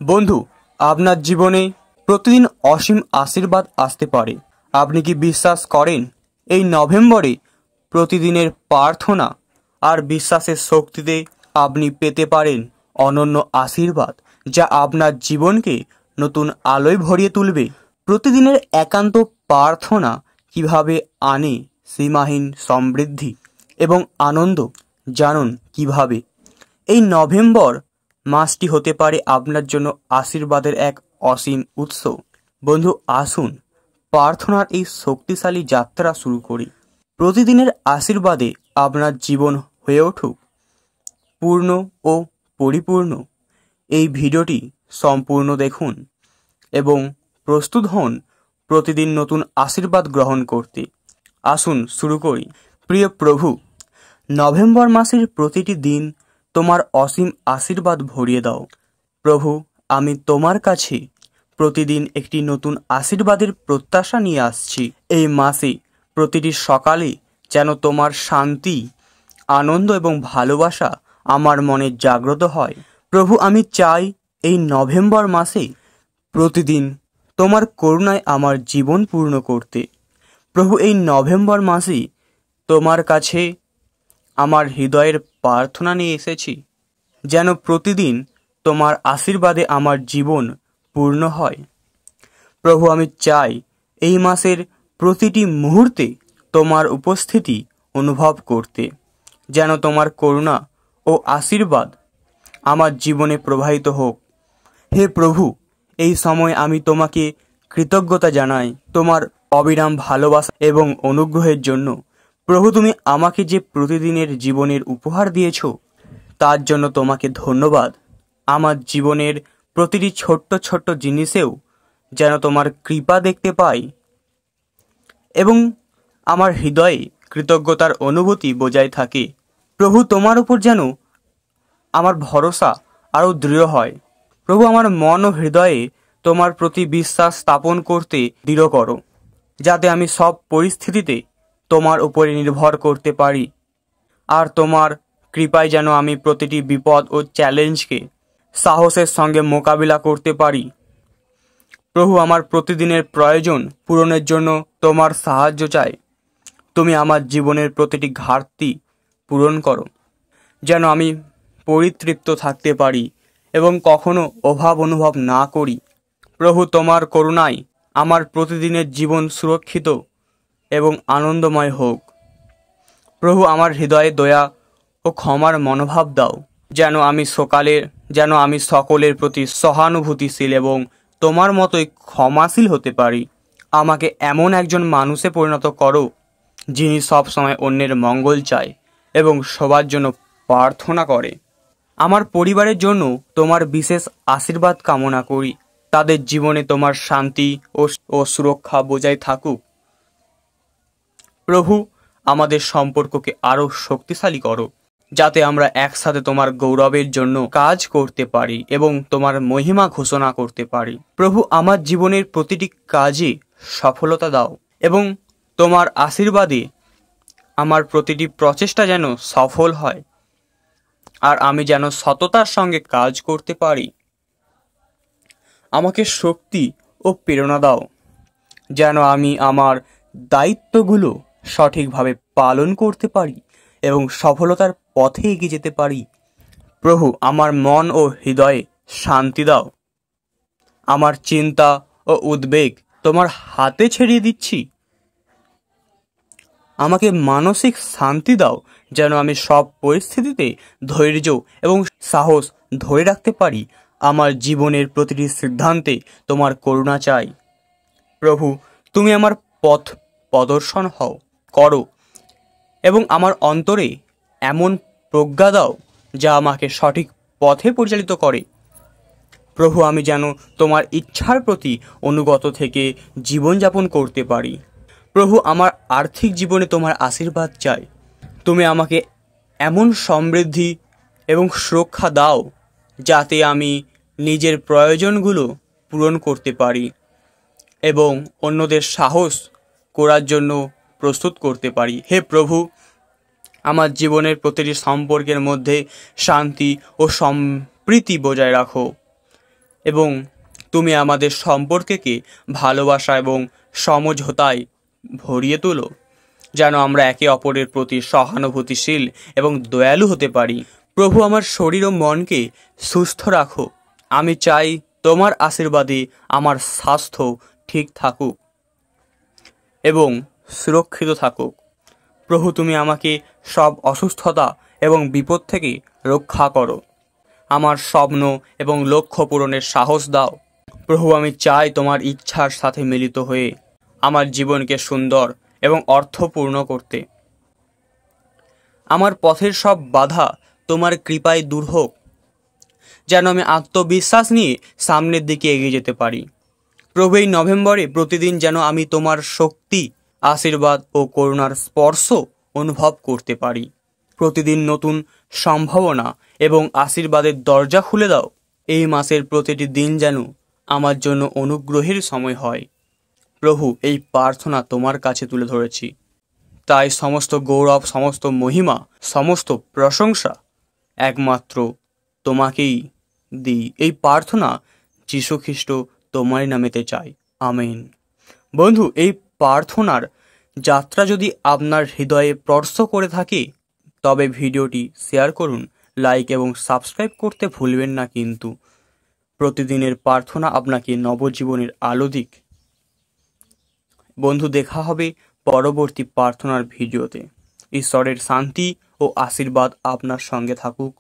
বন্ধু, আপনার জীবনে প্রতিদিন অসীম আশীর্বাদ আসতে পারে। আপনি কি বিশ্বাস করেন এই নভেম্বরে প্রতিদিনের প্রার্থনা আর বিশ্বাসের শক্তিতে আপনি পেতে পারেন অনন্য আশীর্বাদ, যা আপনার জীবনকে নতুন আলোয় ভরিয়ে তুলবে? প্রতিদিনের একান্ত প্রার্থনা কিভাবে আনে সীমাহীন সমৃদ্ধি এবং আনন্দ, জানুন কিভাবে। এই নভেম্বর মাসটি হতে পারে আপনার জন্য আশীর্বাদের এক অসীম উৎস। বন্ধু, আসুন প্রার্থনার এই শক্তিশালী যাত্রা শুরু করি। প্রতিদিনের আশীর্বাদে আপনার জীবন হয়ে উঠুক পূর্ণ ও পরিপূর্ণ। এই ভিডিওটি সম্পূর্ণ দেখুন এবং প্রস্তুত হন প্রতিদিন নতুন আশীর্বাদ গ্রহণ করতে। আসুন শুরু করি। প্রিয় প্রভু, নভেম্বর মাসের প্রতিটি দিন তোমার অসীম আশীর্বাদ ভরিয়ে দাও। প্রভু, আমি তোমার কাছে প্রতিদিন একটি নতুন আশীর্বাদের প্রত্যাশা নিয়ে আসছি। এই মাসে প্রতিটি সকালে যেন তোমার শান্তি, আনন্দ এবং ভালোবাসা আমার মনে জাগ্রত হয়। প্রভু, আমি চাই এই নভেম্বর মাসে প্রতিদিন তোমার করুণায় আমার জীবন পূর্ণ করতে। প্রভু, এই নভেম্বর মাসে তোমার কাছে আমার হৃদয়ের প্রার্থনা নিয়ে এসেছি, যেন প্রতিদিন তোমার আশীর্বাদে আমার জীবন পূর্ণ হয়। প্রভু, আমি চাই এই মাসের প্রতিটি মুহূর্তে তোমার উপস্থিতি অনুভব করতে, যেন তোমার করুণা ও আশীর্বাদ আমার জীবনে প্রবাহিত হোক। হে প্রভু, এই সময় আমি তোমাকে কৃতজ্ঞতা জানাই তোমার অবিরাম ভালোবাসা এবং অনুগ্রহের জন্য। প্রভু, তুমি আমাকে যে প্রতিদিনের জীবনের উপহার দিয়েছ তার জন্য তোমাকে ধন্যবাদ। আমার জীবনের প্রতিটি ছোট্ট ছোট্ট জিনিসেও যেন তোমার কৃপা দেখতে পাই এবং আমার হৃদয়ে কৃতজ্ঞতার অনুভূতি বজায় থাকে। প্রভু, তোমার উপর যেন আমার ভরসা আরও দৃঢ় হয়। প্রভু, আমার মন ও হৃদয়ে তোমার প্রতি বিশ্বাস স্থাপন করতে দৃঢ় করো, যাতে আমি সব পরিস্থিতিতে তোমার উপরে নির্ভর করতে পারি। আর তোমার কৃপায় যেন আমি প্রতিটি বিপদ ও চ্যালেঞ্জকে সাহসের সঙ্গে মোকাবিলা করতে পারি। প্রভু, আমার প্রতিদিনের প্রয়োজন পূরণের জন্য তোমার সাহায্য চাই। তুমি আমার জীবনের প্রতিটি ঘাটতি পূরণ করো, যেন আমি পরিতৃপ্ত থাকতে পারি এবং কখনো অভাব অনুভব না করি। প্রভু, তোমার করুণায় আমার প্রতিদিনের জীবন সুরক্ষিত এবং আনন্দময় হোক। প্রভু, আমার হৃদয়ে দয়া ও ক্ষমার মনোভাব দাও, যেন আমি সকলের প্রতি সহানুভূতিশীল এবং তোমার মতোই ক্ষমাশীল হতে পারি। আমাকে এমন একজন মানুষে পরিণত করো যিনি সবসময় অন্যের মঙ্গল চায় এবং সবার জন্য প্রার্থনা করে। আমার পরিবারের জন্য তোমার বিশেষ আশীর্বাদ কামনা করি। তাদের জীবনে তোমার শান্তি ও সুরক্ষা বজায় থাকুক। প্রভু, আমাদের সম্পর্ককে আরও শক্তিশালী করো, যাতে আমরা একসাথে তোমার গৌরবের জন্য কাজ করতে পারি এবং তোমার মহিমা ঘোষণা করতে পারি। প্রভু, আমার জীবনের প্রতিটি কাজে সফলতা দাও এবং তোমার আশীর্বাদে আমার প্রতিটি প্রচেষ্টা যেন সফল হয় আর আমি যেন সততার সঙ্গে কাজ করতে পারি। আমাকে শক্তি ও প্রেরণা দাও, যেন আমি আমার দায়িত্বগুলো সঠিকভাবে পালন করতে পারি এবং সফলতার পথে এগিয়ে যেতে পারি। প্রভু, আমার মন ও হৃদয়ে শান্তি দাও। আমার চিন্তা ও উদ্বেগ তোমার হাতে ছেড়ে দিচ্ছি। আমাকে মানসিক শান্তি দাও, যেন আমি সব পরিস্থিতিতে ধৈর্য এবং সাহস ধরে রাখতে পারি। আমার জীবনের প্রতিটি সিদ্ধান্তে তোমার করুণা চাই। প্রভু, তুমি আমার পথ প্রদর্শন করো এবং আমার অন্তরে এমন প্রজ্ঞা দাও যা আমাকে সঠিক পথে পরিচালিত করে। প্রভু, আমি যেন তোমার ইচ্ছার প্রতি অনুগত থেকে জীবনযাপন করতে পারি। প্রভু, আমার আর্থিক জীবনে তোমার আশীর্বাদ চাই। তুমি আমাকে এমন সমৃদ্ধি এবং সুরক্ষা দাও যাতে আমি নিজের প্রয়োজনগুলো পূরণ করতে পারি এবং অন্যদের সাহস করার জন্য প্রস্তুত করতে পারি। হে প্রভু, আমার জীবনের প্রতিটি সম্পর্কের মধ্যে শান্তি ও সম্প্রীতি বজায় রাখো। এবং তুমি আমাদের সম্পর্ককে ভালোবাসা এবং সমঝোতায় ভরিয়ে তোলো, যেন আমরা একে অপরের প্রতি সহানুভূতিশীল এবং দয়ালু হতে পারি। প্রভু, আমার শরীর ও মনকে সুস্থ রাখো। আমি চাই তোমার আশীর্বাদে আমার স্বাস্থ্য ঠিক থাকুক এবং সুরক্ষিত থাকুক। প্রভু, তুমি আমাকে সব অসুস্থতা এবং বিপদ থেকে রক্ষা করো। আমার স্বপ্ন এবং লক্ষ্য পূরণের সাহস দাও। প্রভু, আমি চাই তোমার ইচ্ছার সাথে মিলিত হয়ে আমার জীবনকে সুন্দর এবং অর্থপূর্ণ করতে। আমার পথের সব বাধা তোমার কৃপায় দূর হোক, যেন আমি আত্মবিশ্বাস নিয়ে সামনের দিকে এগিয়ে যেতে পারি। প্রভু, এই নভেম্বরে প্রতিদিন যেন আমি তোমার শক্তি, আশীর্বাদ ও করুণার স্পর্শ অনুভব করতে পারি। প্রতিদিন নতুন সম্ভাবনা এবং আশীর্বাদের দরজা খুলে দাও। এই মাসের প্রতিটি দিন যেন আমার জন্য অনুগ্রহের সময় হয়। প্রভু, এই প্রার্থনা তোমার কাছে তুলে ধরেছি, তাই সমস্ত গৌরব, সমস্ত মহিমা, সমস্ত প্রশংসা একমাত্র তোমাকেই দিই। এই প্রার্থনা যীশু খ্রিস্ট তোমারই নামেতে চাই, আমেন। বন্ধু, এই প্রার্থনার যাত্রা যদি আপনার হৃদয়ে স্পর্শ করে থাকে, তবে ভিডিওটি শেয়ার করুন, লাইক এবং সাবস্ক্রাইব করতে ভুলবেন না কিন্তু। প্রতিদিনের প্রার্থনা আপনাকে নবজীবনের আলো দিক। বন্ধু, দেখা হবে পরবর্তী প্রার্থনার ভিডিওতে। ঈশ্বরের শান্তি ও আশীর্বাদ আপনার সঙ্গে থাকুক।